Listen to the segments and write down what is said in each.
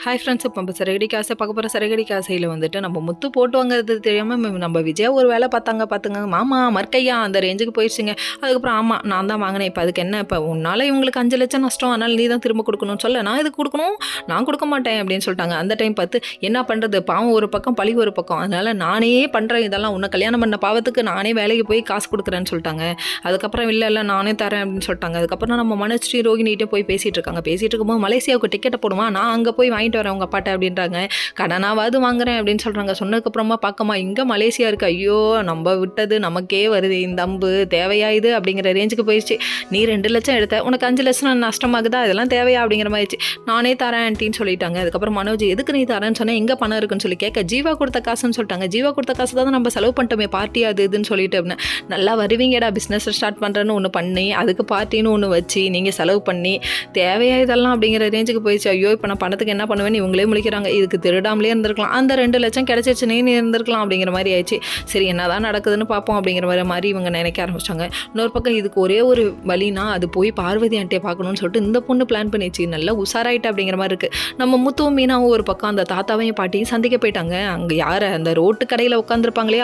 Hi friends, இப்போ நம்ம சிறகடி காசை பார்க்க போகிற சிறகடி காசையில் வந்துட்டு நம்ம முத்து போட்டு வாங்குறது தெரியாமல் நம்ம விஜயா ஒரு வேலை பார்த்துங்க மாமா மர்க்கையா அந்த ரேஞ்சுக்கு போயிடுச்சுங்க. அதுக்கப்புறம் ஆமாம் நான் தான் வாங்கினேன், இப்போ அதுக்கு என்ன, இப்போ உன்னால் இவங்களுக்கு 5 லட்சம் நஷ்டம், அதனால் நீ தான் திரும்ப கொடுக்கணும்னு சொல்ல, நான் இது கொடுக்கணும், நான் கொடுக்க மாட்டேன் அப்படின்னு சொல்லிட்டாங்க. அந்த டைம் பார்த்து என்ன பண்ணுறது, பாவம் ஒரு பக்கம் பழி ஒரு பக்கம், அதனால் நானே பண்ணுறேன் இதெல்லாம், உன்னை கல்யாணம் பண்ண பாவத்துக்கு நானே வேலைக்கு போய் காசு கொடுக்குறேன்னு சொல்லிட்டாங்க. அதுக்கப்புறம் இல்லை நானே தரேன் அப்படின்னு சொல்லிட்டாங்க. அதுக்கப்புறம் நம்ம மனஸ்ரீ ரோகிணிகிட்டே போய் பேசிகிட்டு இருக்கும்போது மலேசியாவுக்கு டிக்கெட்டை போடுமா, நான் அங்கே போய் வாங்கிட்டு வரேன் உங்கள் அப்பாட்ட அப்படின்றாங்க. கடனாவது வாங்குறேன் அப்படின்னு சொல்கிறாங்க. சொன்னதுக்கப்புறமா பார்க்கமா இங்கே மலேசியா இருக்குது, ஐயோ நம்ம விட்டது நமக்கே வருது இந்த அம்பு, தேவையா இது அப்படிங்கிற ரேஞ்சுக்கு போயிடுச்சு. நீ 2 லட்சம் எடுத்த, உனக்கு 5 லட்சம் நஷ்டமாகுதா, இதெல்லாம் தேவையா அப்படிங்கிற மாதிரிச்சு. நானே தரேன் ஆன்ட்டின்னு சொல்லிட்டாங்க. அதுக்கப்புறம் மனோஜ் எதுக்கு நீ தரேன்னு சொன்னால் எங்கே பணம் இருக்குன்னு சொல்லி கேட்க, ஜீவா கொடுத்த காசுன்னு சொல்லிட்டாங்க. ஜீவா கொடுத்த காசு தான் நம்ம செலவு பண்ணிட்டோமே, பார்ட்டி அது இதுன்னு சொல்லிட்டு அப்படின்னு. நல்லா வருவீங்கடா, பிஸ்னஸ் ஸ்டார்ட் பண்ணுறேன்னு ஒன்று பண்ணி அதுக்கு பார்ட்டின்னு ஒன்று வச்சு நீங்கள் செலவு பண்ணி தேவையா இதெல்லாம் அப்படிங்கிற ரேஞ்சுக்கு போயிடுச்சு. ஐயோ இப்போ நான் பணத்துக்கு என்ன பண்ணுவேன்னு இவங்களே முழிக்கிறாங்க. இதுக்கு திருடாமலே இருந்திருக்கலாம், அந்த 2 லட்சம் கிடச்சிச்சுனே இருந்திருக்கலாம் அப்படிங்கிற மாதிரி ஆயிடுச்சு. சரி என்னதான் நடக்குதுன்னு பார்ப்போம் அப்படிங்கிற மாதிரி இவங்க நினைக்க ஆரம்பிச்சிட்டாங்க. இன்னொரு பக்கம் இதுக்கு ஒரே ஒரு வழினா அது போய் பார்வதி ஆண்டியை பார்க்கணும்னு சொல்லிட்டு இந்த பொண்ணு பிளான் பண்ணிச்சு. நல்லா உஷாராயிட்டு அப்படிங்கிற மாதிரி இருக்குது. நம்ம முத்துவும் மீனாவும் ஒரு பக்கம் அந்த தாத்தாவையும் பாட்டியும் சந்திக்க போயிட்டாங்க. அங்கே யாரை அந்த ரோட்டு கடையில் உட்காந்துருப்பாங்களே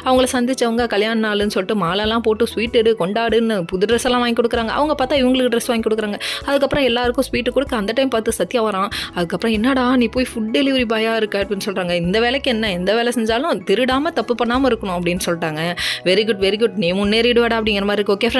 அவங்கள சந்திச்சவங்க கல்யாண நாள்னு சொல்லிட்டு மாலைலாம் போட்டு ஸ்வீட் எடு கொண்டாடுன்னு புது ட்ரெஸ் எல்லாம் வாங்கி கொடுக்குறாங்க. அவங்க பார்த்தா இவங்களுக்கு ட்ரெஸ் வாங்கி கொடுக்குறாங்க. அதுக்கப்புறம் எல்லாருக்கும் ஸ்வீட்டு கொடுக்க அந்த டைம் பார்த்து சத்யா வரான். அதுக்கப்புறம் என்னடா நீ போய் ஃபுட் டெலிவரி பாயாக இருக்க அப்படின்னு சொல்கிறாங்க. இந்த வேலைக்கு என்ன, எந்த வேலை செஞ்சாலும் திருடாமல் தப்பு பண்ணாமல் இருக்கணும் அப்படின்னு சொல்லிட்டாங்க. வெரி குட் நீ முன்னேறிடுவாடா அப்படிங்கிற மாதிரி இருக்கு. Okay friends.